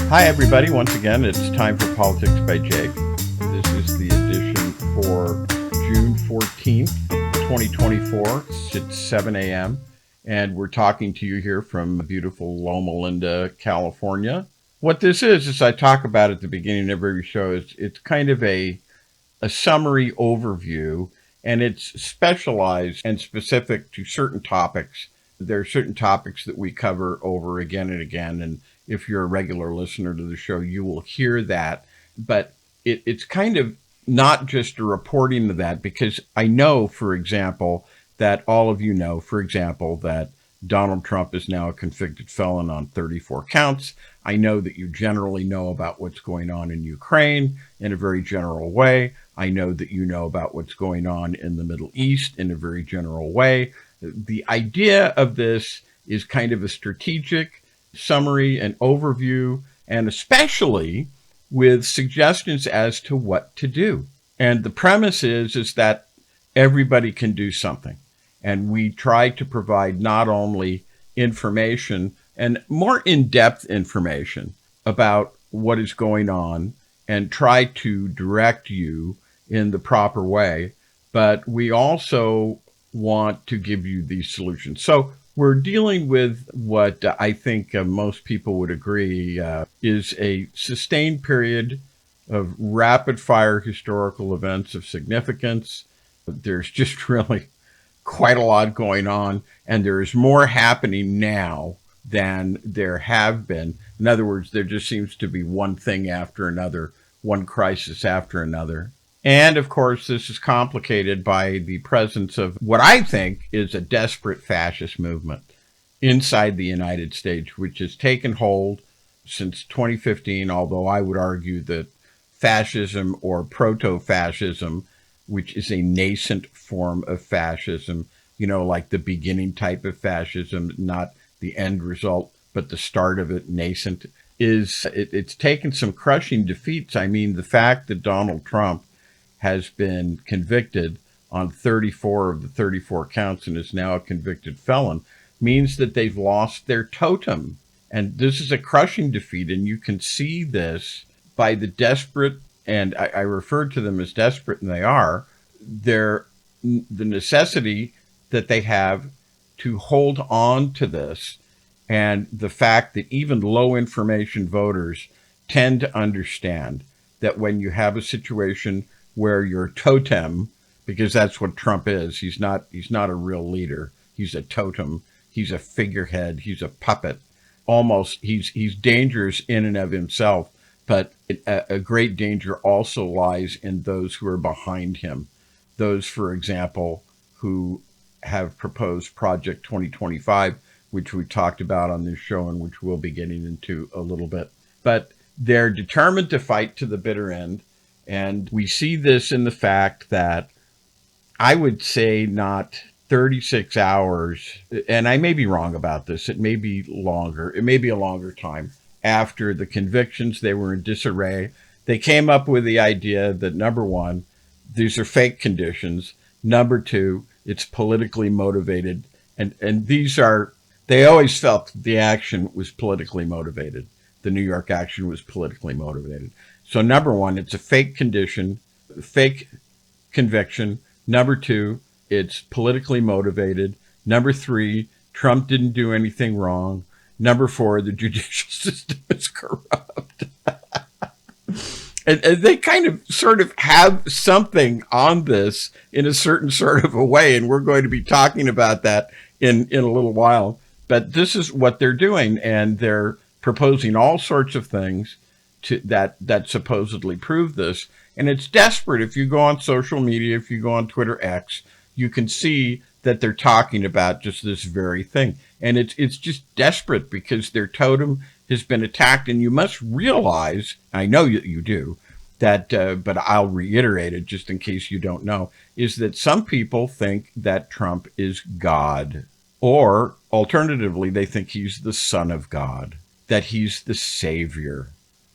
Hi, everybody. Once again, it's time for Politics by Jake. This is the edition for June 14th, 2024. It's 7 a.m., and we're talking to you here from beautiful Loma Linda, California. What this is I talk about at the beginning of every show, it's kind of a summary overview, and it's specialized and specific to certain topics. There are certain topics that we cover over again and again, and if you're a regular listener to the show, you will hear that. But it's kind of not just a reporting of that, because I know, for example, that all of you know, for example, that Donald Trump is now a convicted felon on 34 counts. I know that you generally know about what's going on in Ukraine in a very general way. I know that you know about what's going on in the Middle East in a very general way. The idea of this is kind of a strategic summary and overview, and especially with suggestions as to what to do. And the premise is that everybody can do something. And we try to provide not only information and more in-depth information about what is going on and try to direct you in the proper way, but we also want to give you these solutions. So we're dealing with what I think most people would agree is a sustained period of rapid-fire historical events of significance. There's just really quite a lot going on, and there's more happening now than there have been. In other words, there just seems to be one thing after another, one crisis after another. And of course, this is complicated by the presence of what I think is a desperate fascist movement inside the United States, which has taken hold since 2015, although I would argue that fascism or proto-fascism, which is a nascent form of fascism, like the beginning type of fascism, not the end result, but the start of it, nascent, it's taken some crushing defeats. I mean, the fact that Donald Trump has been convicted on 34 of the 34 counts and is now a convicted felon means that they've lost their totem. And this is a crushing defeat. And you can see this by the desperate, and I refer to them as desperate, and they are, the necessity that they have to hold on to this, and the fact that even low information voters tend to understand that when you have a situation where your totem, because that's what Trump is, he's not a real leader. He's a totem. He's a figurehead. He's a puppet. Almost, he's dangerous in and of himself, but a great danger also lies in those who are behind him. Those, for example, who have proposed Project 2025, which we talked about on this show and which we'll be getting into a little bit. But they're determined to fight to the bitter end. And we see this in the fact that I would say not 36 hours, and I may be wrong about this, it may be longer, it may be a longer time, after the convictions, they were in disarray. They came up with the idea that, number one, these are fake conditions. Number two, it's politically motivated. And they always felt the action was politically motivated. The New York action was politically motivated. So number one, it's a fake condition, fake conviction. Number two, it's politically motivated. Number three, Trump didn't do anything wrong. Number four, the judicial system is corrupt. And they kind of sort of have something on this in a certain sort of a way, and we're going to be talking about that in a little while. But this is what they're doing, and they're proposing all sorts of things that supposedly prove this. And it's desperate. If you go on social media, if you go on Twitter X, you can see that they're talking about just this very thing. And it's just desperate because their totem has been attacked. And you must realize, I know you do, that, but I'll reiterate it just in case you don't know, is that some people think that Trump is God. Or alternatively, they think he's the son of God, that he's the savior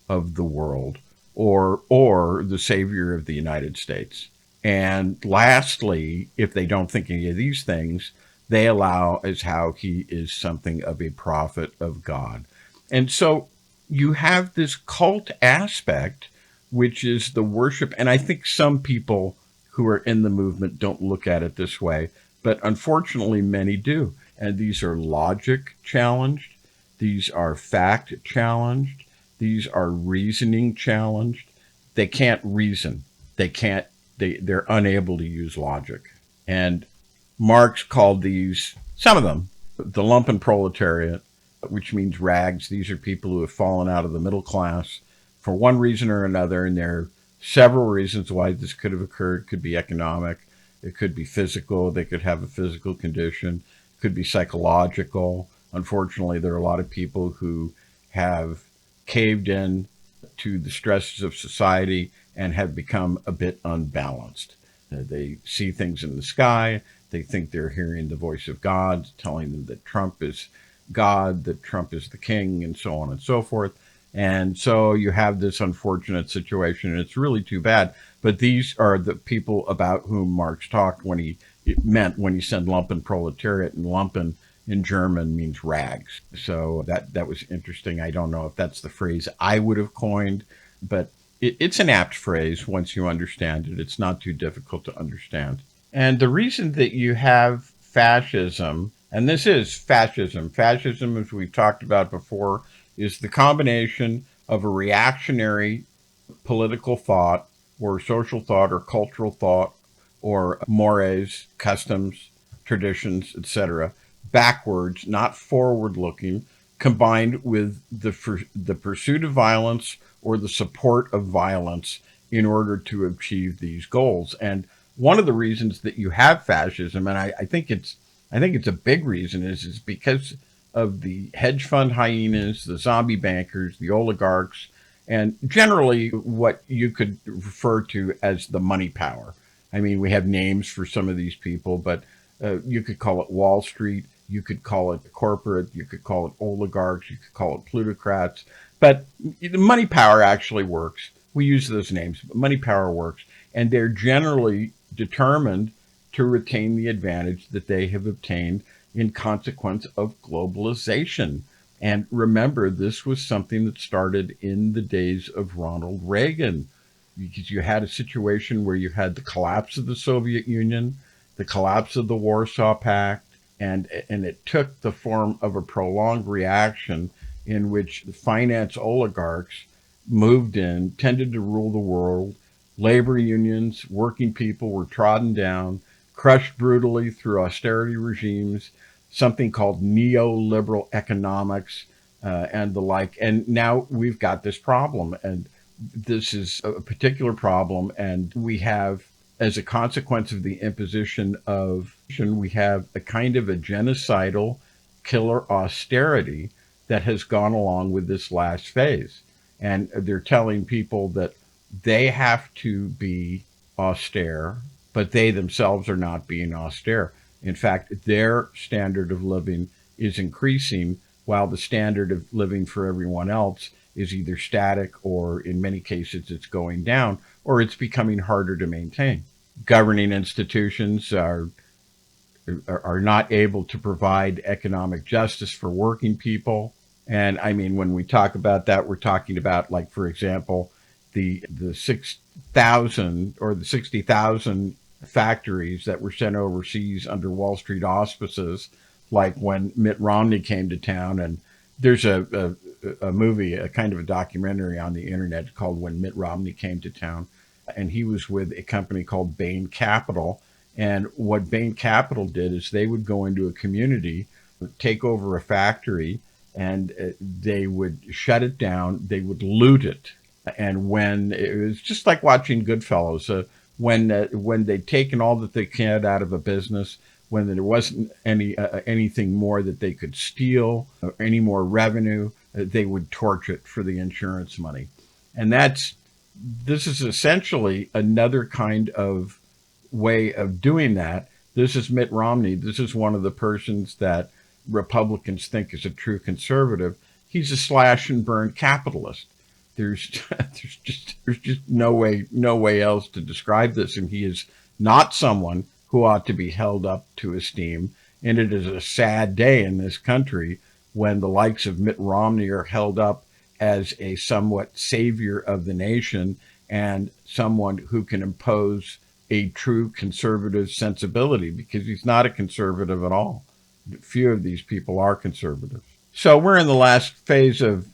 of the world, or the savior of the United States. And lastly, if they don't think any of these things, they allow as how he is something of a prophet of God. And so you have this cult aspect, which is the worship. And I think some people who are in the movement don't look at it this way, but unfortunately, many do. And these are logic challenged, these are fact challenged, these are reasoning challenged. They can't reason. They're unable to use logic. And Marx called these, some of them, the lumpen proletariat, which means rags. These are people who have fallen out of the middle class for one reason or another, and there are several reasons why this could have occurred. It could be economic, it could be physical, they could have a physical condition, it could be psychological. Unfortunately, there are a lot of people who have caved in to the stresses of society and have become a bit unbalanced. They see things in the sky, they think they're hearing the voice of God telling them that Trump is God, that Trump is the king, and so on and so forth. And so you have this unfortunate situation, and it's really too bad. But these are the people about whom Marx talked when he said lumpen proletariat, and lumpen in German means rags. So that was interesting. I don't know if that's the phrase I would have coined, but it's an apt phrase once you understand it. It's not too difficult to understand. And the reason that you have fascism, and this is fascism, as we've talked about before, is the combination of a reactionary political thought or social thought or cultural thought or mores, customs, traditions, etc., backwards, not forward looking, combined with the pursuit of violence or the support of violence in order to achieve these goals. And one of the reasons that you have fascism, and I think it's a big reason, is because of the hedge fund hyenas, the zombie bankers, the oligarchs, and generally what you could refer to as the money power. I mean, we have names for some of these people, but you could call it Wall Street, you could call it corporate, you could call it oligarchs, you could call it plutocrats. But the money power actually works. We use those names, but money power works. And they're generally determined to retain the advantage that they have obtained in consequence of globalization. And remember, this was something that started in the days of Ronald Reagan, because you had a situation where you had the collapse of the Soviet Union, the collapse of the Warsaw Pact, and it took the form of a prolonged reaction in which the finance oligarchs moved in, tended to rule the world. Labor unions, working people were trodden down, crushed brutally through austerity regimes, something called neoliberal economics, and the like. And now we've got this problem, and this is a particular problem. And we have, as a consequence of the imposition of, we have a kind of a genocidal killer austerity that has gone along with this last phase. And they're telling people that they have to be austere, but they themselves are not being austere. In fact, their standard of living is increasing while the standard of living for everyone else is either static or in many cases it's going down or it's becoming harder to maintain. Governing institutions are not able to provide economic justice for working people. And I mean, when we talk about that, we're talking about, like, for example, the 6,000 or the 60,000 factories that were sent overseas under Wall Street auspices, like when Mitt Romney came to town. And there's a movie, a kind of a documentary on the internet called When Mitt Romney Came to Town. And he was with a company called Bain Capital. And what Bain Capital did is they would go into a community, take over a factory, and they would shut it down. They would loot it. And when it was just like watching Goodfellas, when they'd taken all that they could out of a business, when there wasn't anything more that they could steal, or any more revenue, they would torch it for the insurance money. And this is essentially another kind of way of doing that. This is Mitt Romney. This is one of the persons that Republicans think is a true conservative. He's a slash and burn capitalist. There's just no way else to describe this. And he is not someone who ought to be held up to esteem. And it is a sad day in this country when the likes of Mitt Romney are held up as a somewhat savior of the nation and someone who can impose a true conservative sensibility, because he's not a conservative at all. Few of these people are conservative. So we're in the last phase of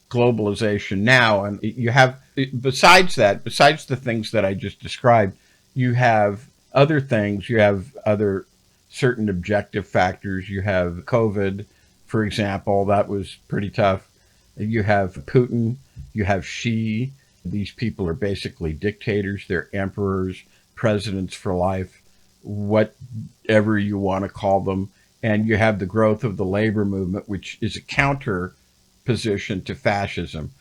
globalization now, and you have, besides that, besides the things that I just described, you have other things. You have other certain objective factors. You have COVID, for example. That was pretty tough. You have Putin. You have Xi. These people are basically dictators. They're emperors, presidents for life, whatever you want to call them. And you have the growth of the labor movement, which is a counter position to fascism.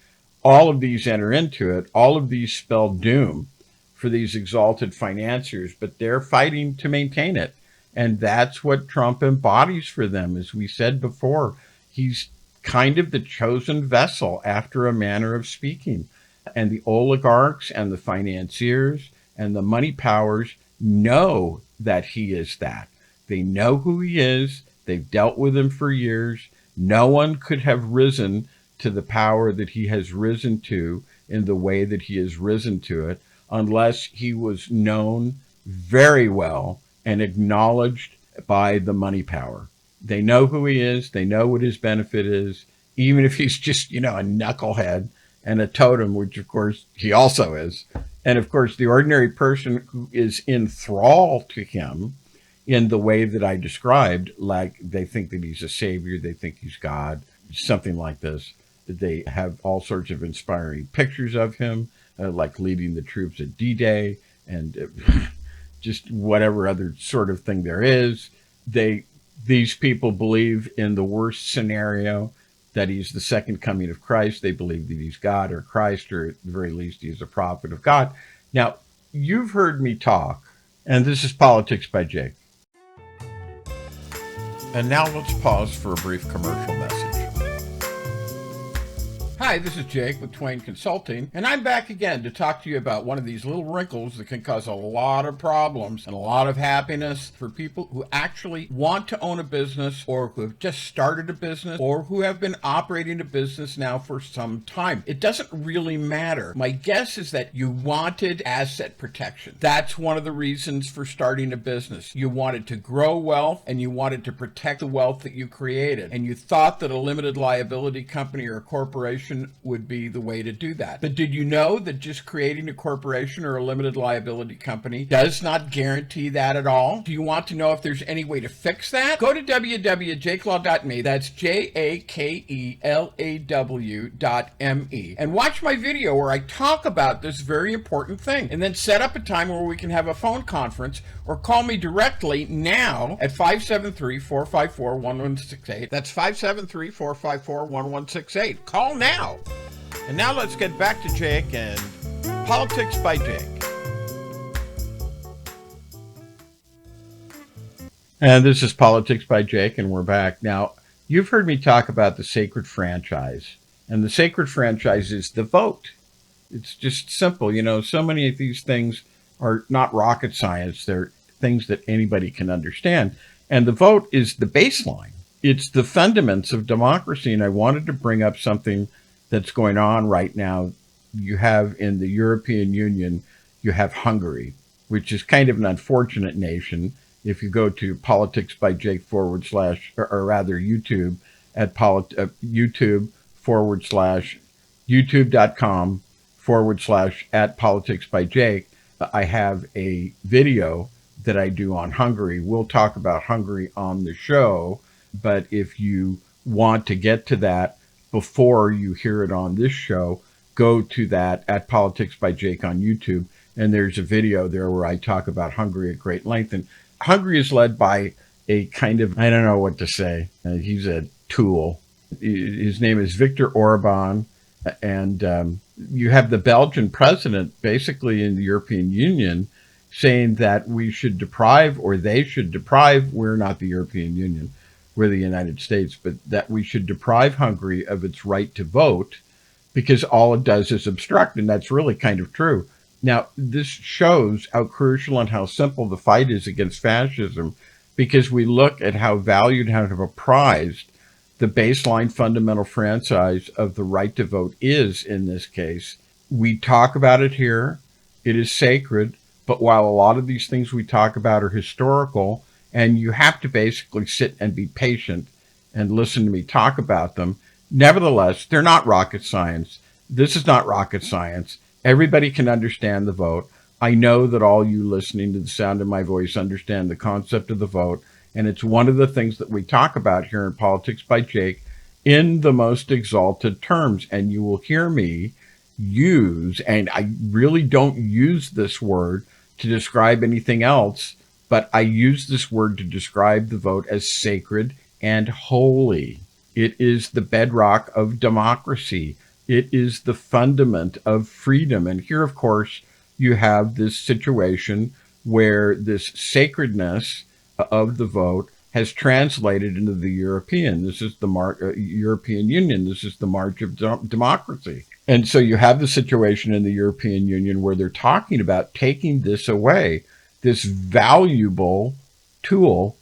All of these enter into it. All of these spell doom for these exalted financiers, but they're fighting to maintain it. And that's what Trump embodies for them. As we said before, he's kind of the chosen vessel, after a manner of speaking. And the oligarchs and the financiers and the money powers know that he is that. They know who he is. They've dealt with him for years. No one could have risen to the power that he has risen to in the way that he has risen to it unless he was known very well and acknowledged by the money power. They know who he is. They know what his benefit is, even if he's just, a knucklehead and a totem, which of course he also is. And of course, the ordinary person who is in thrall to him in the way that I described, like they think that he's a savior, they think he's God, something like this. They have all sorts of inspiring pictures of him, like leading the troops at D-Day and just whatever other sort of thing there is. These people believe in the worst scenario, that he's the second coming of Christ. They believe that he's God or Christ, or at the very least, he's a prophet of God. Now, you've heard me talk, and this is Politics by Jake. And now let's pause for a brief commercial message. Hi, this is Jake with Twain Consulting, and I'm back again to talk to you about one of these little wrinkles that can cause a lot of problems and a lot of happiness for people who actually want to own a business, or who have just started a business, or who have been operating a business now for some time. It doesn't really matter. My guess is that you wanted asset protection. That's one of the reasons for starting a business. You wanted to grow wealth, and you wanted to protect the wealth that you created, and you thought that a limited liability company or a corporation would be the way to do that. But did you know that just creating a corporation or a limited liability company does not guarantee that at all? Do you want to know if there's any way to fix that? Go to www.jakelaw.me. That's JAKELAW.me, and watch my video where I talk about this very important thing, and then set up a time where we can have a phone conference, or call me directly now at 573-454-1168. That's 573-454-1168. Call now. And now let's get back to Jake and Politics by Jake. And this is Politics by Jake, and we're back. Now, you've heard me talk about the sacred franchise, and the sacred franchise is the vote. It's just simple. So many of these things are not rocket science. They're things that anybody can understand. And the vote is the baseline. It's the fundaments of democracy. And I wanted to bring up something that's going on right now. You have in the European Union, you have Hungary, which is kind of an unfortunate nation. If you go to Politics by Jake / or rather YouTube at youtube.com / at Politics by Jake, I have a video that I do on Hungary. We'll talk about Hungary on the show, but if you want to get to that before you hear it on this show, go to that at Politics by Jake on YouTube, and there's a video there where I talk about Hungary at great length. And Hungary is led by a kind of, I don't know what to say. He's a tool. His name is Viktor Orban, and you have the Belgian president basically in the European Union saying that we should deprive, or they should deprive, we're not the European Union, we're the United States, but that we should deprive Hungary of its right to vote because all it does is obstruct. And that's really kind of true. Now, this shows how crucial and how simple the fight is against fascism, because we look at how valued, how prized the baseline fundamental franchise of the right to vote is in this case. We talk about it here. It is sacred. But while a lot of these things we talk about are historical, and you have to basically sit and be patient and listen to me talk about them, nevertheless, they're not rocket science. This is not rocket science. Everybody can understand the vote. I know that all you listening to the sound of my voice understand the concept of the vote. And it's one of the things that we talk about here in Politics by Jake in the most exalted terms. And you will hear me use, and I really don't use this word to describe anything else, but I use this word to describe the vote as sacred and holy. It is the bedrock of democracy. It is the fundament of freedom. And here, of course, you have this situation where this sacredness of the vote has translated into the European. This is the European Union. This is the march of democracy. And so you have the situation in the European Union where they're talking about taking this away, this valuable tool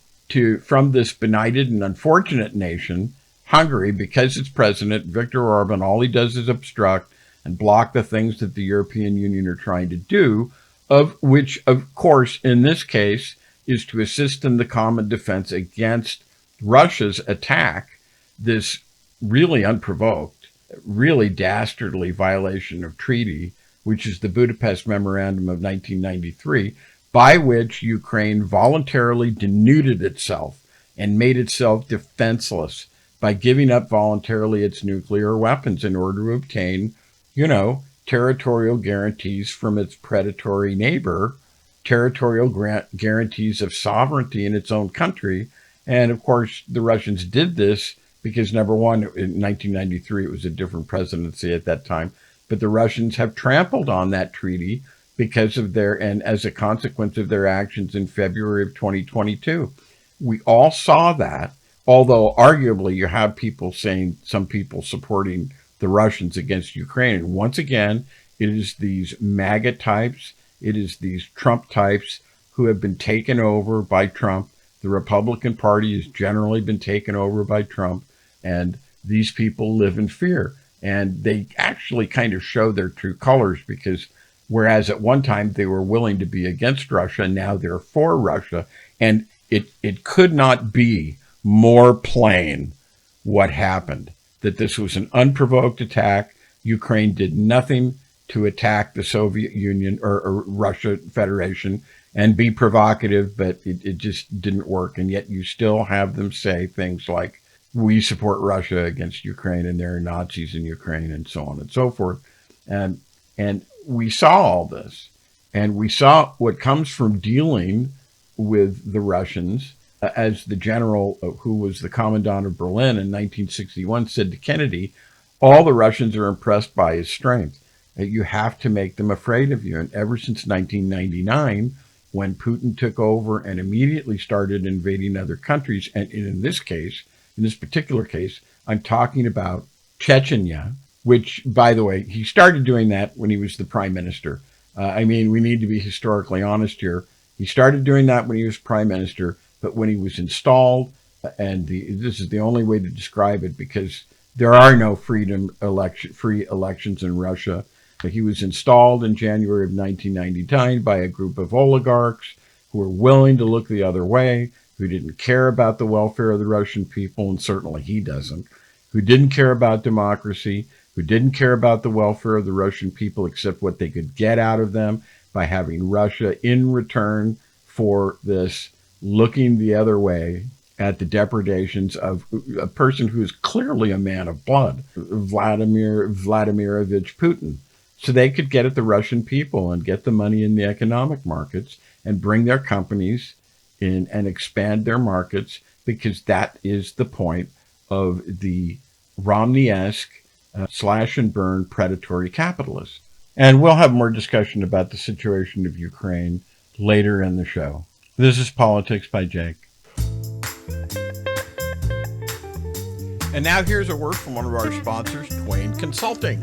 from this benighted and unfortunate nation, Hungary, because its president, Viktor Orban, all he does is obstruct and block the things that the European Union are trying to do, of which, of course, in this case, is to assist in the common defense against Russia's attack, this really unprovoked, really dastardly violation of treaty, which is the Budapest Memorandum of 1993, by which Ukraine voluntarily denuded itself and made itself defenseless by giving up voluntarily its nuclear weapons in order to obtain, territorial guarantees from its predatory neighbor, territorial guarantees of sovereignty in its own country. And of course, the Russians did this because, number one, in 1993, it was a different presidency at that time, but the Russians have trampled on that treaty because of and as a consequence of their actions in February of 2022. We all saw that, although arguably you have some people supporting the Russians against Ukraine. And once again, it is these MAGA types, it is these Trump types who have been taken over by Trump. The Republican Party has generally been taken over by Trump, and these people live in fear. And they actually kind of show their true colors, because whereas at one time they were willing to be against Russia, now they're for Russia. And it could not be more plain what happened, that this was an unprovoked attack. Ukraine did nothing to attack the Soviet Union or Russia Federation and be provocative, but it just didn't work. And yet you still have them say things like, we support Russia against Ukraine and there are Nazis in Ukraine and so on and so forth. And we saw all this, and we saw what comes from dealing with the Russians. As the general who was the commandant of Berlin in 1961 said to Kennedy, all the Russians are impressed by his strength. You have to make them afraid of you. And ever since 1999, when Putin took over and immediately started invading other countries, and in this particular case, I'm talking about Chechnya, which, by the way, he started doing that when he was the prime minister. We need to be historically honest here. He started doing that when he was prime minister, but when he was installed, and this is the only way to describe it because there are no free elections in Russia. But he was installed in January of 1999 by a group of oligarchs who were willing to look the other way, who didn't care about the welfare of the Russian people, and certainly he doesn't, who didn't care about democracy, who didn't care about the welfare of the Russian people except what they could get out of them by having Russia in return for this looking the other way at the depredations of a person who is clearly a man of blood, Vladimirovich Putin. So they could get at the Russian people and get the money in the economic markets and bring their companies in and expand their markets, because that is the point of the Romney-esque slash and burn predatory capitalist. And we'll have more discussion about the situation of Ukraine later in the show. This is Politics by Jake. And now here's a word from one of our sponsors, Twain Consulting.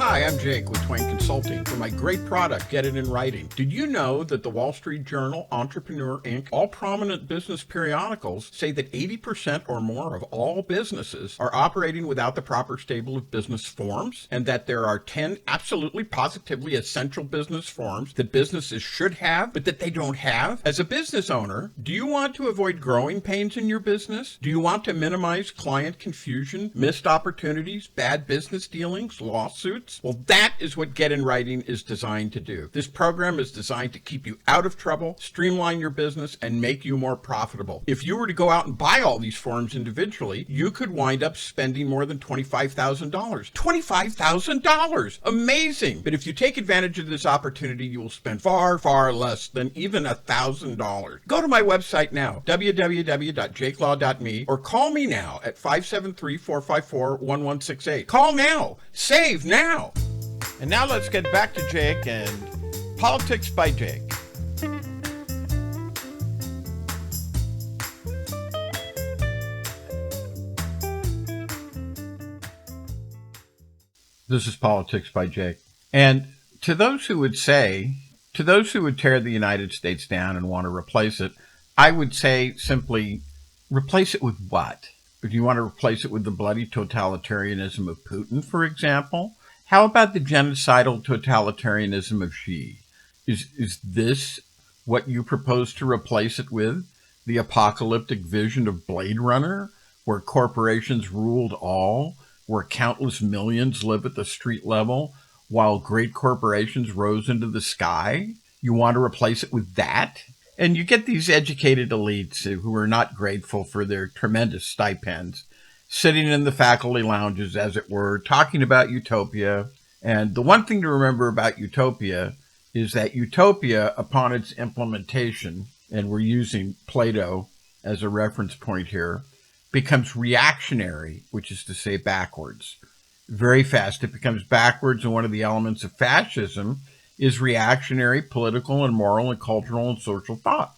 Hi, I'm Jake with Twain Consulting. For my great product, Get It in Writing. Did you know that the Wall Street Journal, Entrepreneur Inc., all prominent business periodicals say that 80% or more of all businesses are operating without the proper stable of business forms, and that there are 10 absolutely positively essential business forms that businesses should have, but that they don't have? As a business owner, do you want to avoid growing pains in your business? Do you want to minimize client confusion, missed opportunities, bad business dealings, lawsuits? Well, that is what Get in Writing is designed to do. This program is designed to keep you out of trouble, streamline your business, and make you more profitable. If you were to go out and buy all these forms individually, you could wind up spending more than $25,000. $25,000! Amazing! But if you take advantage of this opportunity, you will spend far, far less than even $1,000. Go to my website now, www.jakelaw.me, or call me now at 573-454-1168. Call now! Save now! And now let's get back to Jake and Politics by Jake. This is Politics by Jake. And to those who would tear the United States down and want to replace it, I would say simply, replace it with what? Do you want to replace it with the bloody totalitarianism of Putin, for example? How about the genocidal totalitarianism of Xi? Is this what you propose to replace it with? The apocalyptic vision of Blade Runner, where corporations ruled all, where countless millions live at the street level, while great corporations rose into the sky? You want to replace it with that? And you get these educated elites who are not grateful for their tremendous stipends, sitting in the faculty lounges, as it were, talking about utopia. And the one thing to remember about utopia is that utopia, upon its implementation, and we're using Plato as a reference point here, becomes reactionary, which is to say backwards. Very fast, it becomes backwards, and one of the elements of fascism is reactionary political and moral and cultural and social thought.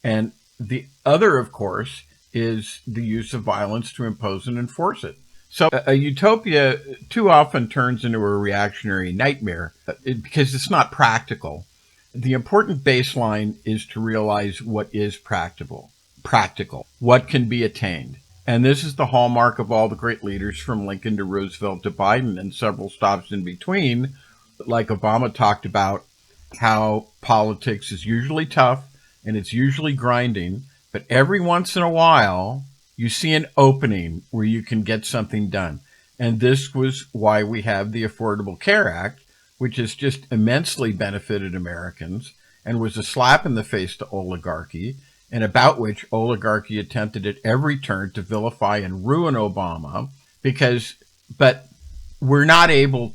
And the other, of course, is the use of violence to impose and enforce it. So a utopia too often turns into a reactionary nightmare because it's not practical. The important baseline is to realize what is practical, what can be attained. And this is the hallmark of all the great leaders from Lincoln to Roosevelt to Biden and several stops in between. Like Obama talked about how politics is usually tough and it's usually grinding, but every once in a while, you see an opening where you can get something done. And this was why we have the Affordable Care Act, which has just immensely benefited Americans and was a slap in the face to oligarchy, and about which oligarchy attempted at every turn to vilify and ruin Obama, but we're not able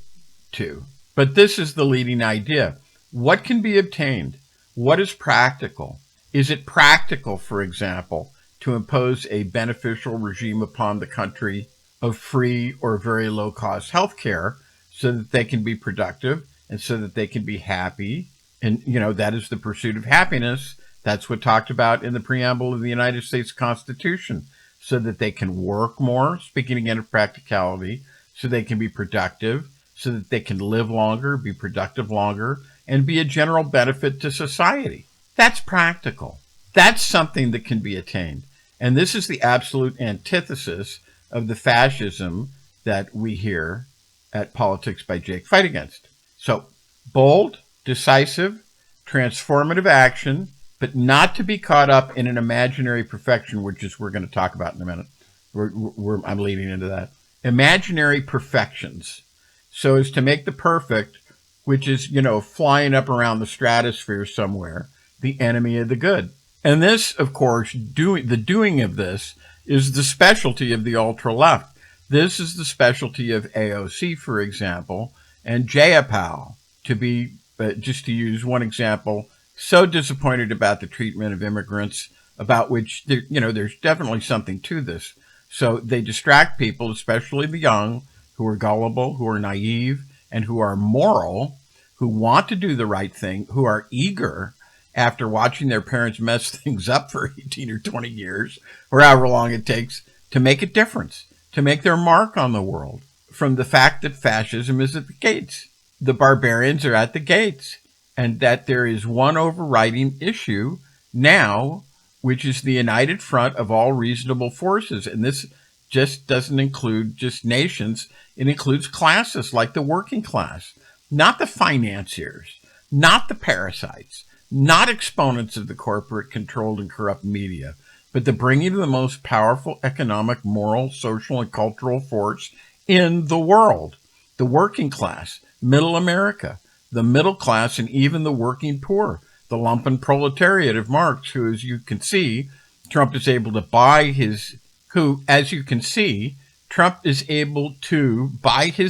to. But this is the leading idea. What can be obtained? What is practical? Is it practical, for example, to impose a beneficial regime upon the country of free or very low-cost health care so that they can be productive and so that they can be happy? And, that is the pursuit of happiness. That's what talked about in the preamble of the United States Constitution, so that they can work more, speaking again of practicality, so they can be productive, so that they can live longer, be productive longer, and be a general benefit to society. That's practical. That's something that can be attained. And this is the absolute antithesis of the fascism that we here at Politics by Jake fight against. So, bold, decisive, transformative action, but not to be caught up in an imaginary perfection, which is we're going to talk about in a minute. I'm leading into that. Imaginary perfections, so as to make the perfect, which is, flying up around the stratosphere somewhere, the enemy of the good. And this, of course, the doing of this is the specialty of the ultra-left. This is the specialty of AOC, for example, and Jayapal, to be, just to use one example, so disappointed about the treatment of immigrants, about which, there's definitely something to this. So they distract people, especially the young, who are gullible, who are naive, and who are moral, who want to do the right thing, who are eager, after watching their parents mess things up for 18 or 20 years, or however long it takes, to make a difference, to make their mark on the world. from the fact that fascism is at the gates. The barbarians are at the gates, and that there is one overriding issue now, which is the united front of all reasonable forces. And this just doesn't include just nations. It includes classes like the working class, not the financiers, not the parasites, not exponents of the corporate controlled and corrupt media, but the bringing of the most powerful economic, moral, social, and cultural force in the world. The working class, middle America, the middle class, and even the working poor, the lumpen proletariat of Marx, who, as you can see, Trump is able to buy his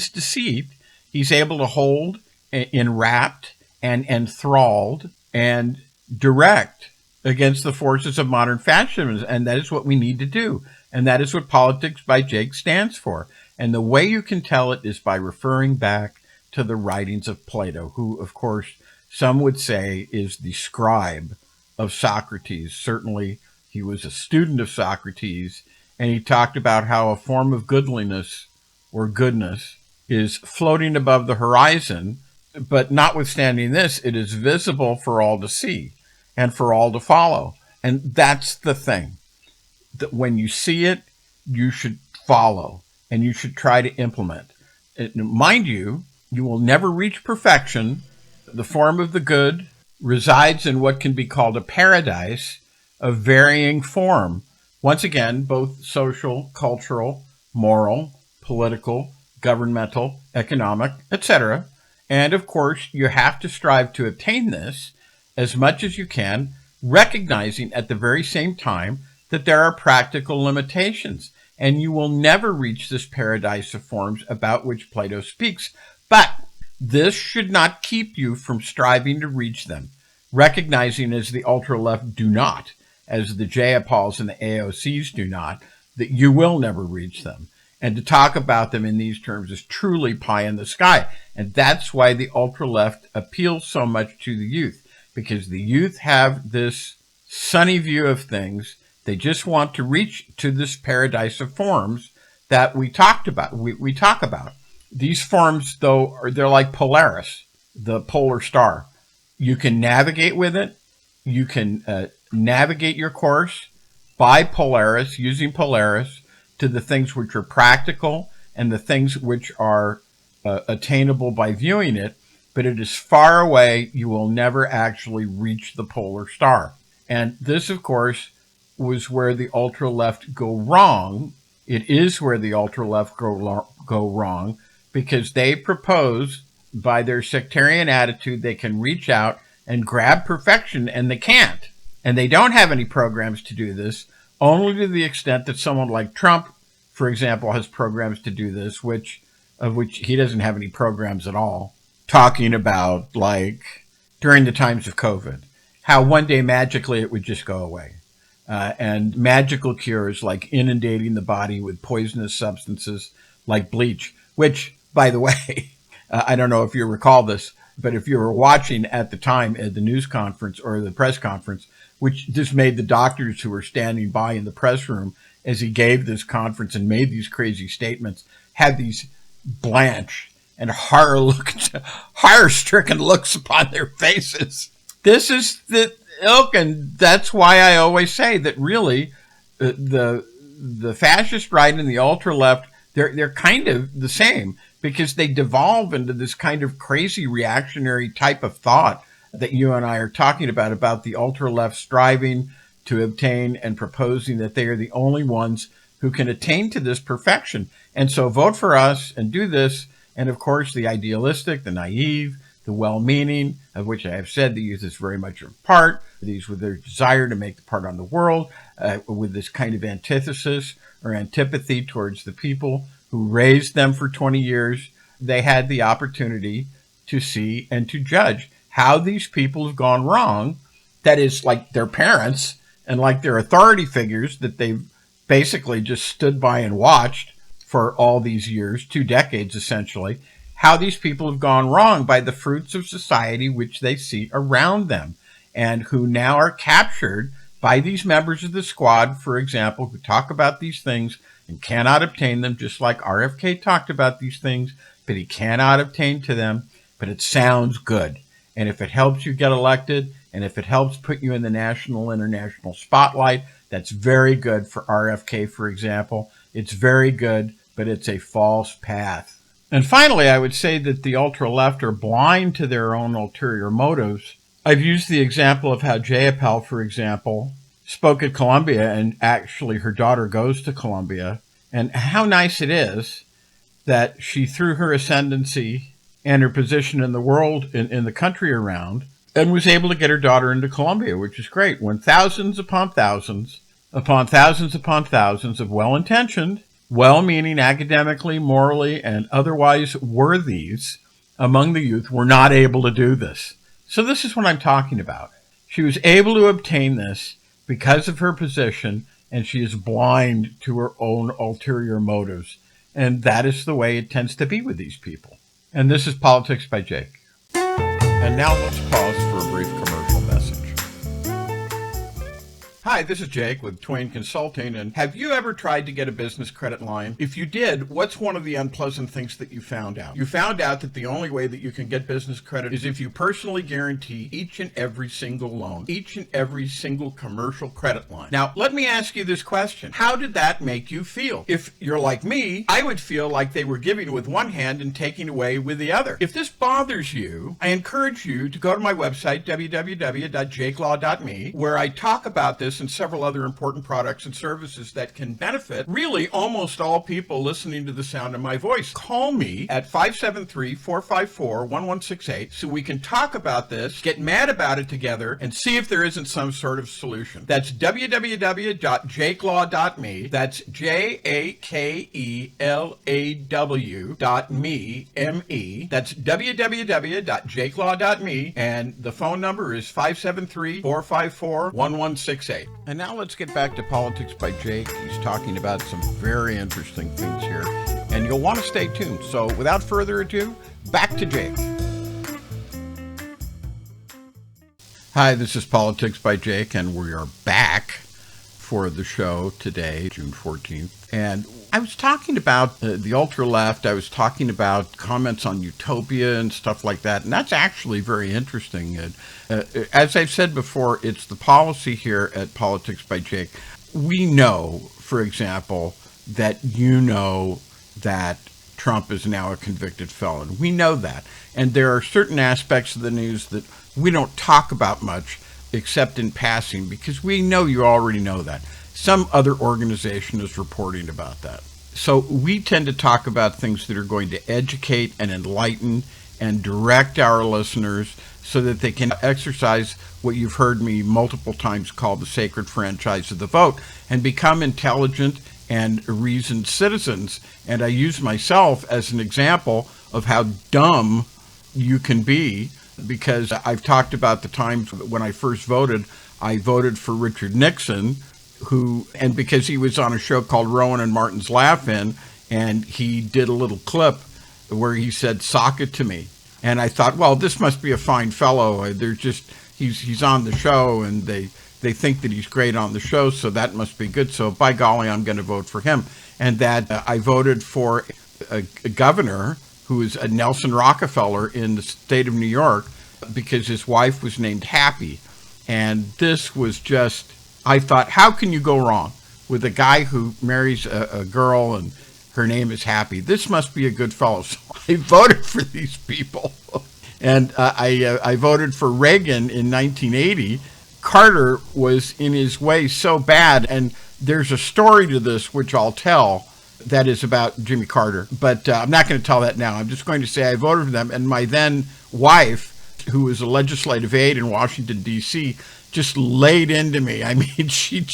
deceit. He's able to hold, enwrapped, and enthralled, and direct against the forces of modern fascism. And that is what we need to do. And that is what Politics by Jake stands for. And the way you can tell it is by referring back to the writings of Plato, who, of course, some would say is the scribe of Socrates. Certainly, he was a student of Socrates, and he talked about how a form of goodliness or goodness is floating above the horizon, but notwithstanding this, it is visible for all to see and for all to follow. And that's the thing, that when you see it, you should follow and you should try to implement. Mind you, you will never reach perfection. The form of the good resides in what can be called a paradise of varying form. Once again, both social, cultural, moral, political, governmental, economic, etc. And of course, you have to strive to attain this as much as you can, recognizing at the very same time that there are practical limitations, and you will never reach this paradise of forms about which Plato speaks. But this should not keep you from striving to reach them, recognizing, as the ultra-left do not, as the Jayapals and the AOCs do not, that you will never reach them. And to talk about them in these terms is truly pie in the sky. And that's why the ultra-left appeals so much to the youth, because the youth have this sunny view of things. They just want to reach to this paradise of forms that we talked about. We talk about. These forms, though, they're like Polaris, the polar star. You can navigate with it. You can navigate your course by Polaris, using Polaris, to the things which are practical and the things which are attainable by viewing it. But it is far away. You will never actually reach the polar star. And this, of course, was where the ultra-left go wrong. It is where the ultra-left go wrong, because they propose, by their sectarian attitude, they can reach out and grab perfection, and they can't. And they don't have any programs to do this, only to the extent that someone like Trump, for example, has programs to do this, of which he doesn't have any programs at all, talking about, like, during the times of COVID, how one day magically it would just go away. And magical cures like inundating the body with poisonous substances like bleach, which, by the way, I don't know if you recall this, but if you were watching at the time at the news conference or the press conference, which just made the doctors who were standing by in the press room as he gave this conference and made these crazy statements, had these blanched and horror-stricken looks upon their faces. This is the ilk, and that's why I always say that really the fascist right and the ultra-left, they're kind of the same, because they devolve into this kind of crazy reactionary type of thought that you and I are talking about the ultra-left striving to obtain and proposing that they are the only ones who can attain to this perfection. And so vote for us and do this. And of course, the idealistic, the naive, the well-meaning, of which I have said the youth is very much a part, these with their desire to make the part on the world, with this kind of antithesis or antipathy towards the people who raised them for 20 years, they had the opportunity to see and to judge how these people have gone wrong. That is, like their parents and like their authority figures that they've basically just stood by and watched for all these years, 2 decades essentially, how these people have gone wrong by the fruits of society which they see around them, and who now are captured by these members of the squad, for example, who talk about these things and cannot obtain them, just like RFK talked about these things, but he cannot obtain to them, but it sounds good. And if it helps you get elected, and if it helps put you in the national, international spotlight, that's very good for RFK, for example. It's very good, but it's a false path. And finally, I would say that the ultra-left are blind to their own ulterior motives. I've used the example of how Jayapal, for example, spoke at Columbia, and actually her daughter goes to Columbia, and how nice it is that she threw her ascendancy and her position in the world, in the country around, and was able to get her daughter into Columbia, which is great. When thousands upon thousands upon thousands upon thousands of well-intentioned, well-meaning academically, morally, and otherwise worthies among the youth were not able to do this. So this is what I'm talking about. She was able to obtain this because of her position, and she is blind to her own ulterior motives. And that is the way it tends to be with these people. And this is Politics by Jake. And now let's pause for a brief commercial message. Hi, this is Jake with Twain Consulting, and have you ever tried to get a business credit line? If you did, what's one of the unpleasant things that you found out? You found out that the only way that you can get business credit is if you personally guarantee each and every single loan, each and every single commercial credit line. Now, let me ask you this question. How did that make you feel? If you're like me, I would feel like they were giving with one hand and taking away with the other. If this bothers you, I encourage you to go to my website, www.jakelaw.me, where I talk about this and several other important products and services that can benefit really almost all people listening to the sound of my voice. Call me at 573-454-1168 so we can talk about this, get mad about it together, and see if there isn't some sort of solution. That's www.jakelaw.me. That's JAKELAW.me, M-E. That's www.jakelaw.me, and the phone number is 573-454-1168. And now let's get back to Politics by Jake. He's talking about some very interesting things here, and you'll want to stay tuned. So without further ado, back to Jake. Hi, this is Politics by Jake, and we are back for the show today, June 14th. And I was talking about the ultra-left. I was talking about comments on Utopia and stuff like that, and that's actually very interesting. As I've said before, it's the policy here at Politics by Jake. We know, for example, that that Trump is now a convicted felon. We know that. And there are certain aspects of the news that we don't talk about much except in passing, because we know you already know that. Some other organization is reporting about that. So we tend to talk about things that are going to educate and enlighten and direct our listeners so that they can exercise what you've heard me multiple times call the sacred franchise of the vote and become intelligent and reasoned citizens. And I use myself as an example of how dumb you can be, because I've talked about the times when I first voted. I voted for Richard Nixon, and because he was on a show called Rowan and Martin's Laugh-In, and he did a little clip where he said, "Sock it to me." And I thought, well, this must be a fine fellow. He's on the show, and they think that he's great on the show, so that must be good. So by golly, I'm going to vote for him. And that I voted for a governor who is a Nelson Rockefeller in the state of New York, because his wife was named Happy. And this was just, I thought, how can you go wrong with a guy who marries a girl and her name is Happy? This must be a good fellow. So I voted for these people. And I voted for Reagan in 1980. Carter was in his way so bad. And there's a story to this, which I'll tell, that is about Jimmy Carter. But I'm not going to tell that now. I'm just going to say I voted for them. And my then wife, who was a legislative aide in Washington, D.C., just laid into me. I mean, she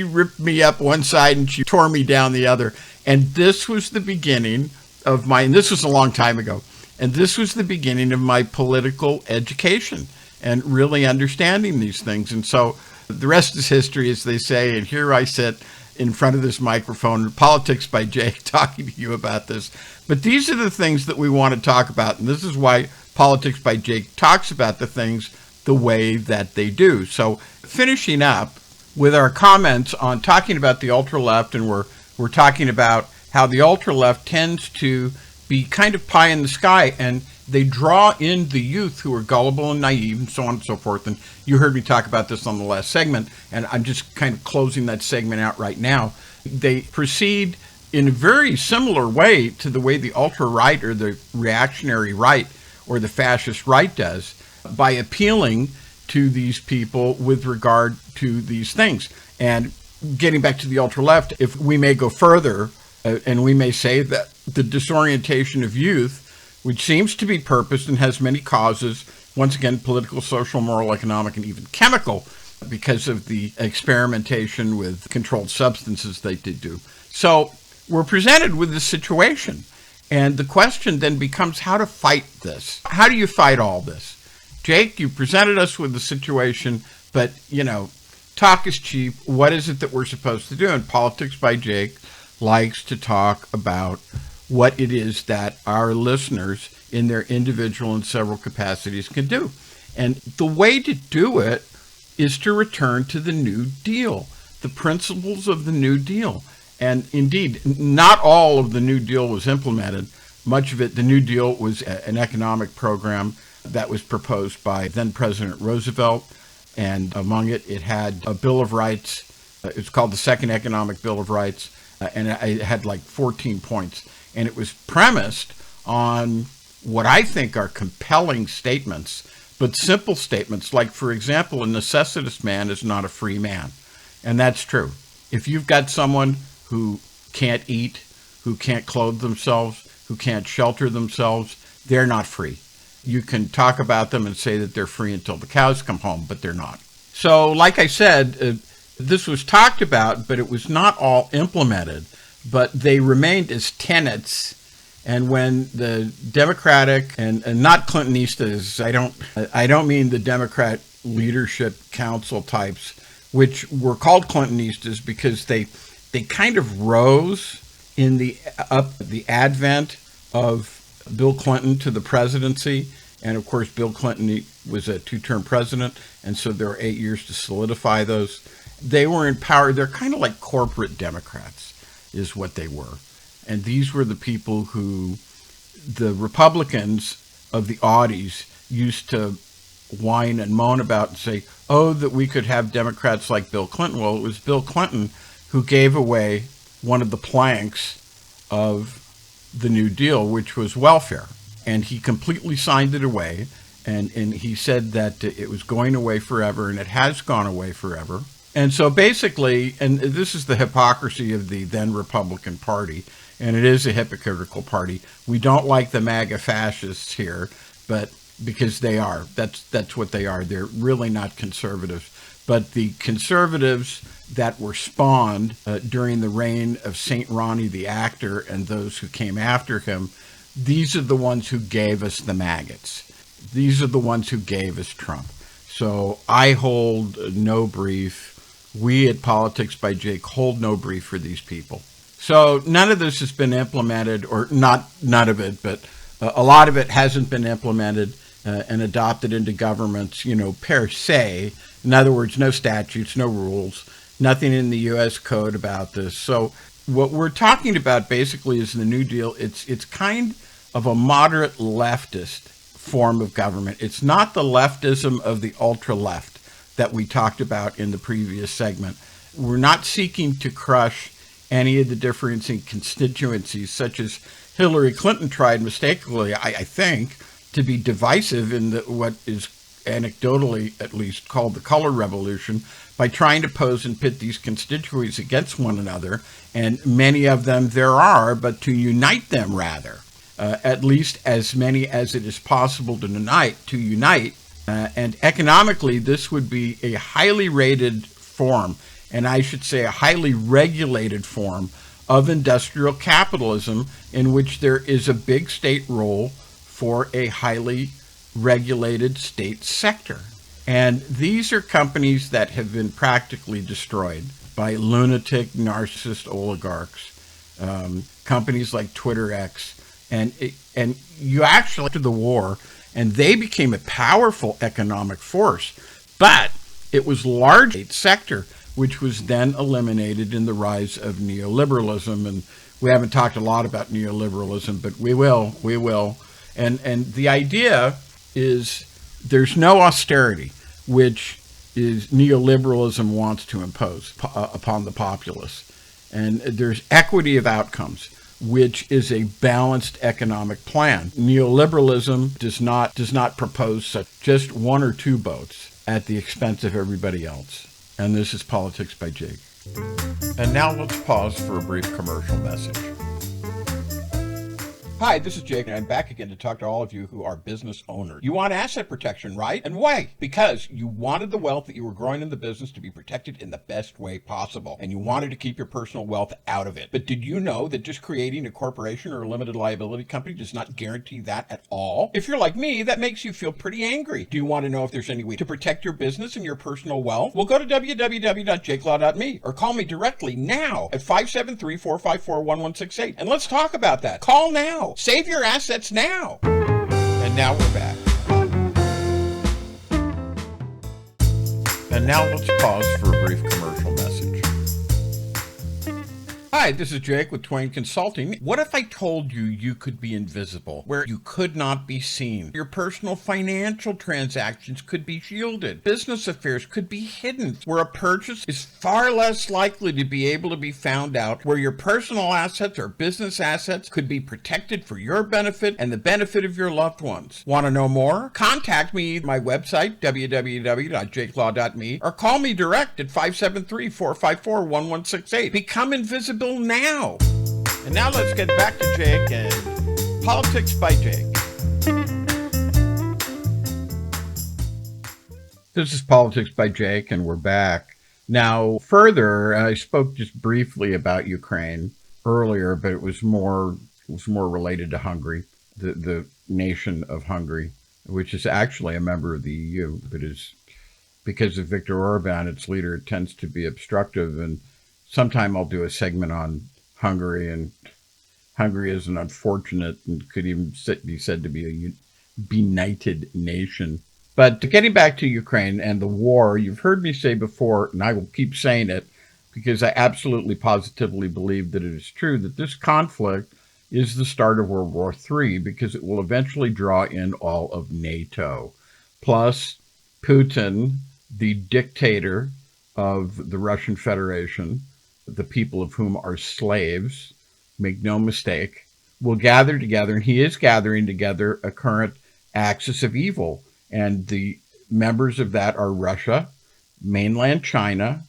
ripped me up one side and she tore me down the other. And this was the beginning of and this was a long time ago, and this was the beginning of my political education and really understanding these things. And so the rest is history, as they say, and here I sit in front of this microphone, Politics by Jake, talking to you about this. But these are the things that we want to talk about, and this is why Politics by Jake talks about the things the way that they do. So finishing up with our comments on talking about the ultra-left, and we're talking about how the ultra-left tends to be kind of pie in the sky, and they draw in the youth who are gullible and naive and so on and so forth. And you heard me talk about this on the last segment, and I'm just kind of closing that segment out right now. They proceed in a very similar way to the way the ultra-right or the reactionary right or the fascist right does, by appealing to these people with regard to these things. And getting back to the ultra-left, if we may go further, and we may say that the disorientation of youth, which seems to be purposed and has many causes, once again, political, social, moral, economic, and even chemical, because of the experimentation with controlled substances they did do. So we're presented with this situation. And the question then becomes how to fight this. How do you fight all this? Jake, you presented us with the situation, but, talk is cheap. What is it that we're supposed to do? And Politics by Jake likes to talk about what it is that our listeners in their individual and several capacities can do. And the way to do it is to return to the New Deal, the principles of the New Deal. And indeed, not all of the New Deal was implemented. Much of it, the New Deal was an economic program that was proposed by then President Roosevelt. And among it, it had a Bill of Rights. It's called the Second Economic Bill of Rights. And it had like 14 points. And it was premised on what I think are compelling statements, but simple statements. Like, for example, a necessitous man is not a free man. And that's true. If you've got someone who can't eat, who can't clothe themselves, who can't shelter themselves, they're not free. You can talk about them and say that they're free until the cows come home, but they're not. So, like I said, this was talked about, but it was not all implemented, but they remained as tenets. And when the Democratic and not Clintonistas, I don't mean the Democrat leadership council types, which were called Clintonistas because they kind of rose in the advent of Bill Clinton to the presidency. And of course, Bill Clinton was a two-term president, and so there were 8 years to solidify those. They were in power. They're kind of like corporate Democrats is what they were. And these were the people who the Republicans of the Audis used to whine and moan about and say, oh, that we could have Democrats like Bill Clinton. Well, it was Bill Clinton who gave away one of the planks of the New Deal, which was welfare. And he completely signed it away. And he said that it was going away forever, and it has gone away forever. And so basically, and this is the hypocrisy of the then Republican Party, and it is a hypocritical party. We don't like the MAGA fascists here, but because they are. That's what they are. They're really not conservatives. But the conservatives that were spawned during the reign of St. Ronnie the actor and those who came after him, these are the ones who gave us the maggots. These are the ones who gave us Trump. So I hold no brief. We at Politics by Jake hold no brief for these people. So none of this has been implemented, or not none of it, but a lot of it hasn't been implemented and adopted into governments, per se. In other words, no statutes, no rules, nothing in the U.S. code about this. So what we're talking about basically is the New Deal. It's kind of a moderate leftist form of government. It's not the leftism of the ultra-left that we talked about in the previous segment. We're not seeking to crush any of the differentiating constituencies, such as Hillary Clinton tried mistakenly, I think, to be divisive in what is anecdotally at least called the color revolution, by trying to pose and pit these constituencies against one another. And many of them there are, but to unite them rather, at least as many as it is possible to unite. And economically, this would be a highly rated form, and I should say a highly regulated form of industrial capitalism, in which there is a big state role for a highly regulated state sector. And these are companies that have been practically destroyed by lunatic, narcissist oligarchs, companies like Twitter X. And you actually, after the war, and they became a powerful economic force. But it was largely a sector, which was then eliminated in the rise of neoliberalism. And we haven't talked a lot about neoliberalism, but we will. And the idea is there's no austerity, which is neoliberalism wants to impose upon the populace. And there's equity of outcomes, which is a balanced economic plan. Neoliberalism does not propose just one or two boats at the expense of everybody else. And this is Politics by Jake. And now let's pause for a brief commercial message. Hi, this is Jake, and I'm back again to talk to all of you who are business owners. You want asset protection, right? And why? Because you wanted the wealth that you were growing in the business to be protected in the best way possible, and you wanted to keep your personal wealth out of it. But did you know that just creating a corporation or a limited liability company does not guarantee that at all? If you're like me, that makes you feel pretty angry. Do you want to know if there's any way to protect your business and your personal wealth? Well, go to www.jakelaw.me or call me directly now at 573-454-1168, and let's talk about that. Call now. Save your assets now. And now we're back. And now let's pause for a brief commercial message. Hi, this is Jake with Twain Consulting. What if I told you you could be invisible, where you could not be seen? Your personal financial transactions could be shielded. Business affairs could be hidden, where a purchase is far less likely to be able to be found out, where your personal assets or business assets could be protected for your benefit and the benefit of your loved ones. Want to know more? Contact me at my website, www.jakelaw.me, or call me direct at 573-454-1168. Become invisible now. And now let's get back to Jake and Politics by Jake. This is Politics by Jake, and we're back. Now, further, I spoke just briefly about Ukraine earlier, but it was more related to Hungary, the nation of Hungary, which is actually a member of the EU, but is because of Viktor Orban, its leader, it tends to be obstructive. And sometime I'll do a segment on Hungary, and Hungary is an unfortunate and could even be said to be a benighted nation. But getting back to Ukraine and the war, you've heard me say before, and I will keep saying it because I absolutely positively believe that it is true, that this conflict is the start of World War III, because it will eventually draw in all of NATO. Plus, Putin, the dictator of the Russian Federation, the people of whom are slaves, make no mistake, will gather together, and he is gathering together a current axis of evil. And the members of that are Russia, mainland China,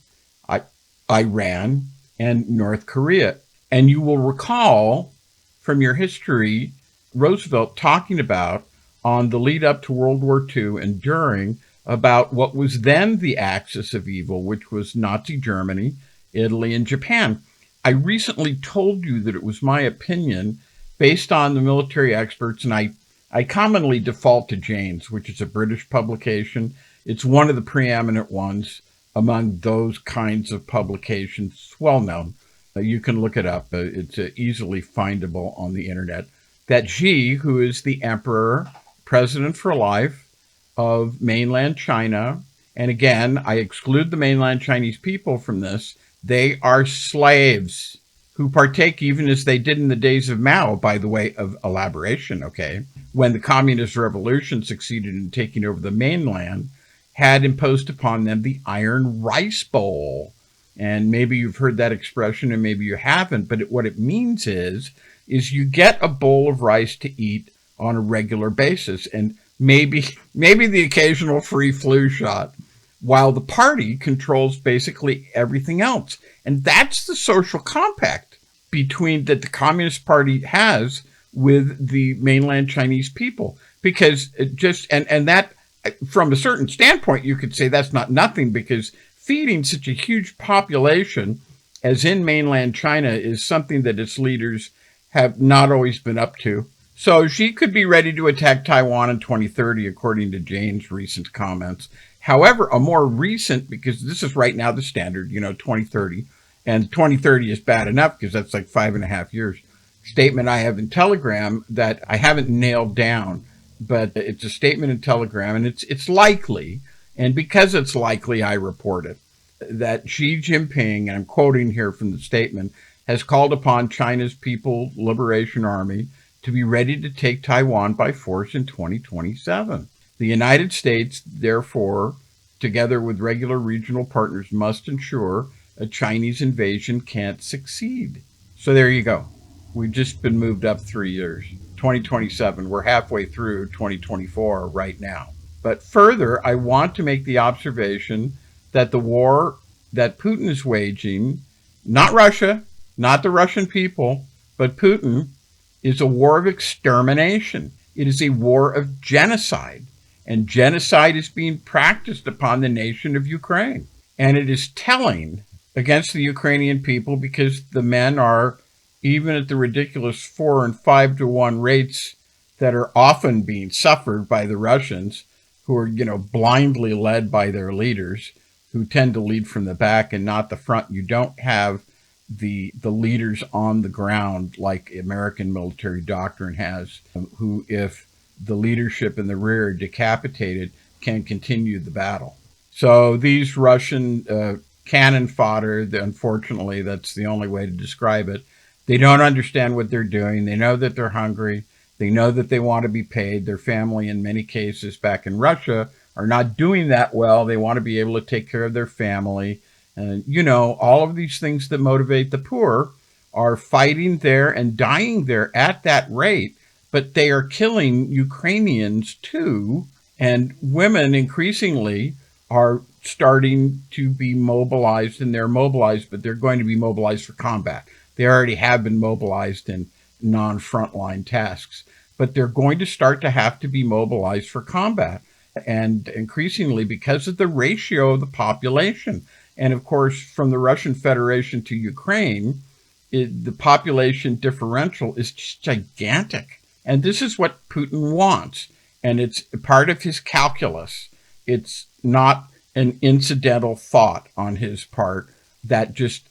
Iran, and North Korea. And you will recall from your history, Roosevelt talking about on the lead up to World War II and during about what was then the axis of evil, which was Nazi Germany, Italy, and Japan. I recently told you that it was my opinion, based on the military experts, and I commonly default to Jane's, which is a British publication. It's one of the preeminent ones among those kinds of publications. It's well known. You can look it up. It's easily findable on the internet. That Xi, who is the emperor, president for life of mainland China, and again, I exclude the mainland Chinese people from this, they are slaves who partake, even as they did in the days of Mao, by the way of elaboration, okay, when the communist revolution succeeded in taking over the mainland, had imposed upon them the iron rice bowl. And maybe you've heard that expression and maybe you haven't, but what it means is you get a bowl of rice to eat on a regular basis, and maybe the occasional free flu shot, while the party controls basically everything else. And that's the social compact between that the Communist Party has with the mainland Chinese people. Because it just, and that, from a certain standpoint, you could say that's not nothing, because feeding such a huge population as in mainland China is something that its leaders have not always been up to. So Xi could be ready to attack Taiwan in 2030, according to Jane's recent comments. However, a more recent, because this is right now the standard, 2030, and 2030 is bad enough because that's like 5.5 years, statement I have in Telegram that I haven't nailed down but it's a statement in Telegram, and it's likely, and because it's likely, I report it, that Xi Jinping, and I'm quoting here from the statement, has called upon China's People's Liberation Army to be ready to take Taiwan by force in 2027. The United States, therefore, together with regular regional partners, must ensure a Chinese invasion can't succeed. So there you go. We've just been moved up 3 years. 2027, we're halfway through 2024 right now. But further, I want to make the observation that the war that Putin is waging, not Russia, not the Russian people, but Putin, is a war of extermination. It is a war of genocide. And genocide is being practiced upon the nation of Ukraine. And it is telling against the Ukrainian people because the men are, even at the ridiculous 4 and 5 to 1 rates that are often being suffered by the Russians, who are, blindly led by their leaders, who tend to lead from the back and not the front. You don't have the leaders on the ground like American military doctrine has, who, if the leadership in the rear are decapitated, can continue the battle. So these Russian cannon fodder, unfortunately, that's the only way to describe it. They don't understand what they're doing. They know that they're hungry. They know that they want to be paid. Their family, in many cases back in Russia, are not doing that well. They want to be able to take care of their family. And, all of these things that motivate the poor are fighting there and dying there at that rate, but they are killing Ukrainians too. And women increasingly are starting to be mobilized, and they're mobilized, but they're going to be mobilized for combat. They already have been mobilized in non-frontline tasks, but they're going to start to have to be mobilized for combat. And increasingly, because of the ratio of the population. And of course, from the Russian Federation to Ukraine, the population differential is just gigantic. And this is what Putin wants. And it's part of his calculus. It's not an incidental thought on his part that just,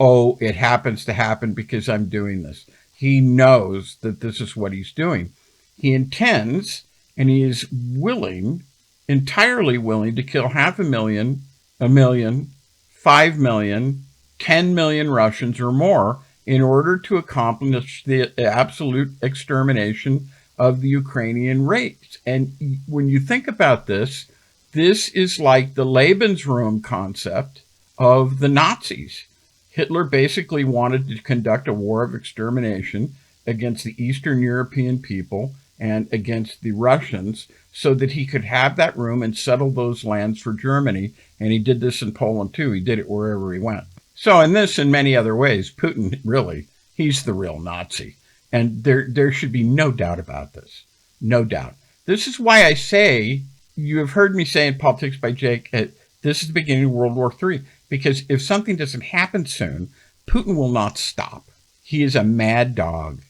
oh, it happens to happen because I'm doing this. He knows that this is what he's doing. He intends, and he is willing, entirely willing, to kill 500,000, 1 million, 5 million, 10 million Russians or more in order to accomplish the absolute extermination of the Ukrainian race. And when you think about this, this is like the Lebensraum concept of the Nazis. Hitler basically wanted to conduct a war of extermination against the Eastern European people and against the Russians so that he could have that room and settle those lands for Germany. And he did this in Poland too. He did it wherever he went. So in this and many other ways, Putin, really, he's the real Nazi. And there should be no doubt about this. No doubt. This is why I say, you have heard me say in Politics by Jake, this is the beginning of World War III. Because if something doesn't happen soon, Putin will not stop. He is a mad dog.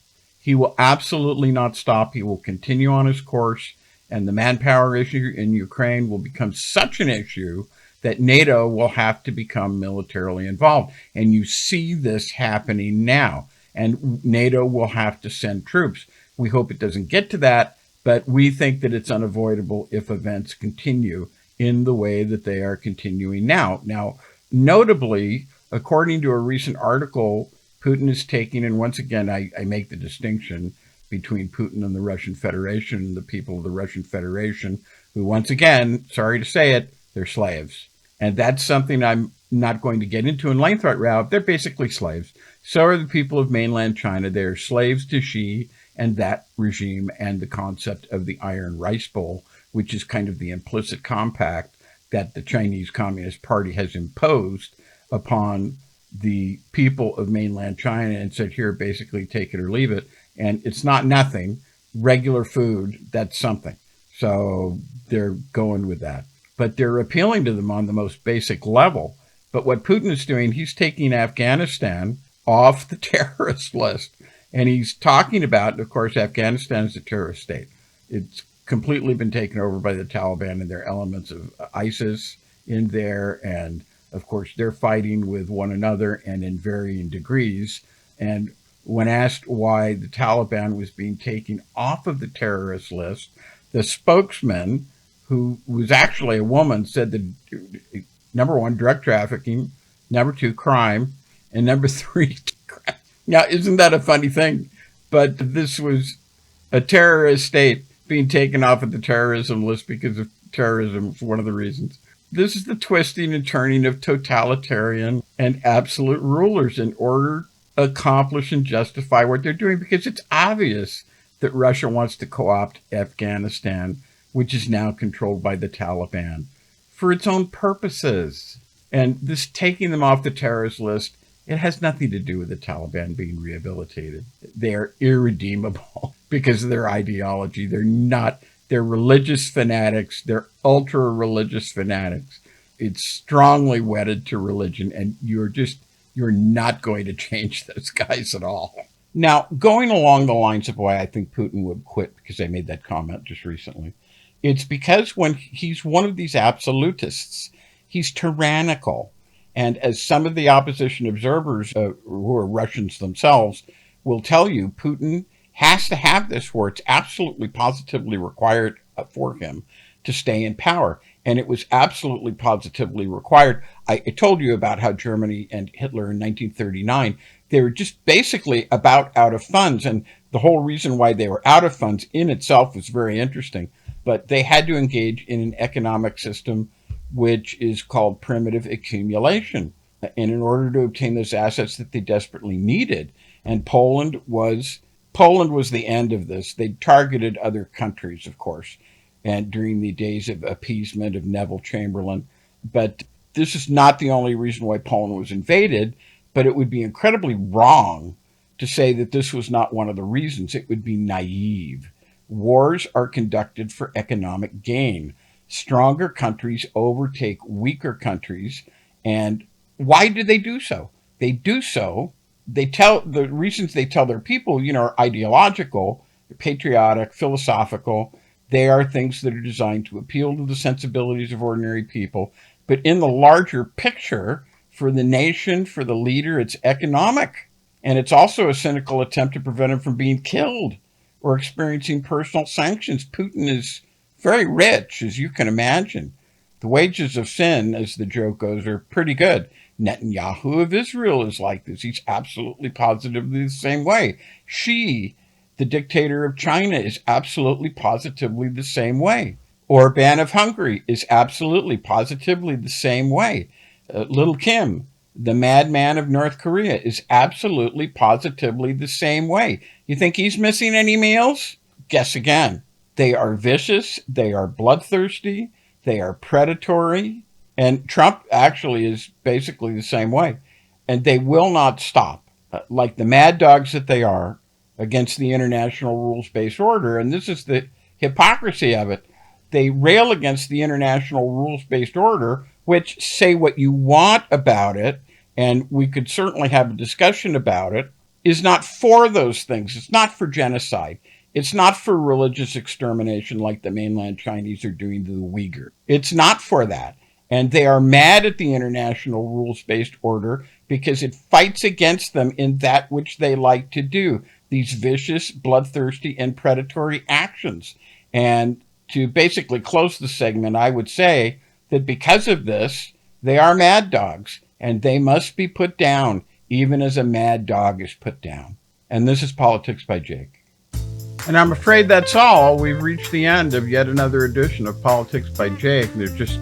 He will absolutely not stop. He will continue on his course. And the manpower issue in Ukraine will become such an issue that NATO will have to become militarily involved. And you see this happening now. And NATO will have to send troops. We hope it doesn't get to that, but we think that it's unavoidable if events continue in the way that they are continuing now. Now, notably, according to a recent article, Putin is taking, and once again, I make the distinction between Putin and the Russian Federation and the people of the Russian Federation, who, once again, sorry to say it, they're slaves. And that's something I'm not going to get into in length right now. They're basically slaves. So are the people of mainland China. They're slaves to Xi and that regime and the concept of the Iron Rice Bowl, which is kind of the implicit compact that the Chinese Communist Party has imposed upon the people of mainland China and said, here, basically take it or leave it. And it's not nothing. Regular food, that's something. So they're going with that. But they're appealing to them on the most basic level. But what Putin is doing, he's taking Afghanistan off the terrorist list. And he's talking about, of course, Afghanistan is a terrorist state. It's completely been taken over by the Taliban, and there are elements of ISIS in there. And of course, they're fighting with one another and in varying degrees. And when asked why the Taliban was being taken off of the terrorist list, the spokesman, who was actually a woman, said that number one, drug trafficking, number two, crime, and number three, now, isn't that a funny thing? But this was a terrorist state being taken off of the terrorism list because of terrorism was one of the reasons. This is the twisting and turning of totalitarian and absolute rulers in order to accomplish and justify what they're doing, because it's obvious that Russia wants to co-opt Afghanistan, which is now controlled by the Taliban, for its own purposes. And this taking them off the terrorist list, it has nothing to do with the Taliban being rehabilitated. They are irredeemable because of their ideology. They're religious fanatics. They're ultra-religious fanatics. It's strongly wedded to religion, and you're not going to change those guys at all. Now, going along the lines of why I think Putin would quit, because I made that comment just recently, it's because when he's one of these absolutists, he's tyrannical. And as some of the opposition observers who are Russians themselves will tell you, Putin has to have this where it's absolutely positively required for him to stay in power. And it was absolutely positively required. I told you about how Germany and Hitler in 1939, they were just basically about out of funds. And the whole reason why they were out of funds in itself was very interesting. But they had to engage in an economic system which is called primitive accumulation, and in order to obtain those assets that they desperately needed. And Poland was the end of this. They targeted other countries, of course, and during the days of appeasement of Neville Chamberlain. But this is not the only reason why Poland was invaded, but it would be incredibly wrong to say that this was not one of the reasons. It would be naive. Wars are conducted for economic gain. Stronger countries overtake weaker countries. And why do they do so? They do so, the reasons they tell their people, are ideological, patriotic, philosophical. They are things that are designed to appeal to the sensibilities of ordinary people. But in the larger picture, for the nation, for the leader, it's economic. And it's also a cynical attempt to prevent him from being killed or experiencing personal sanctions. Putin is very rich, as you can imagine. The wages of sin, as the joke goes, are pretty good. Netanyahu of Israel is like this. He's absolutely positively the same way. Xi, the dictator of China, is absolutely positively the same way. Orban of Hungary is absolutely positively the same way. Little Kim, the madman of North Korea, is absolutely positively the same way. You think he's missing any meals? Guess again. They are vicious, they are bloodthirsty, they are predatory, and Trump actually is basically the same way. And they will not stop, like the mad dogs that they are, against the international rules-based order. And this is the hypocrisy of it. They rail against the international rules-based order, which say what you want about it, and we could certainly have a discussion about it, is not for those things. It's not for genocide. It's not for religious extermination like the mainland Chinese are doing to the Uyghur. It's not for that. And they are mad at the international rules-based order because it fights against them in that which they like to do, these vicious, bloodthirsty, and predatory actions. And to basically close the segment, I would say that because of this, they are mad dogs, and they must be put down, even as a mad dog is put down. And this is Politics by Jake. And I'm afraid that's all. We've reached the end of yet another edition of Politics by Jake. There's just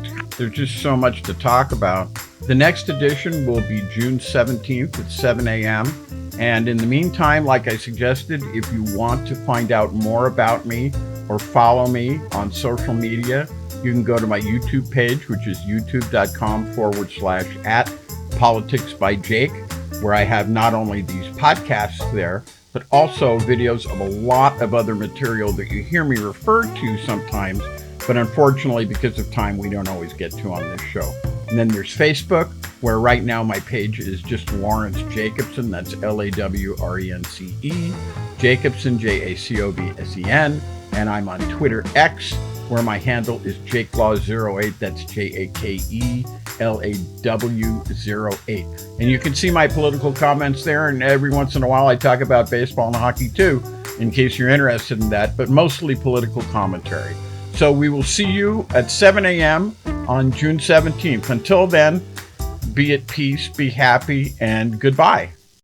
so much to talk about. The next edition will be June 17th at 7 a.m. And in the meantime, like I suggested, if you want to find out more about me or follow me on social media, you can go to my YouTube page, which is youtube.com/@politicsbyjake, where I have not only these podcasts there, but also videos of a lot of other material that you hear me refer to sometimes, but unfortunately, because of time, we don't always get to on this show. And then there's Facebook, where right now my page is just Lawrence Jacobson. That's LAWRENCE, Jacobson, JACOBSEN. And I'm on Twitter X, where my handle is JakeLaw08. That's JakeLaw08. LAW08. And you can see my political comments there, and every once in a while I talk about baseball and hockey too, in case you're interested in that, but mostly political commentary. So we will see you at 7 a.m. on June 17th. Until then, be at peace, be happy, and goodbye.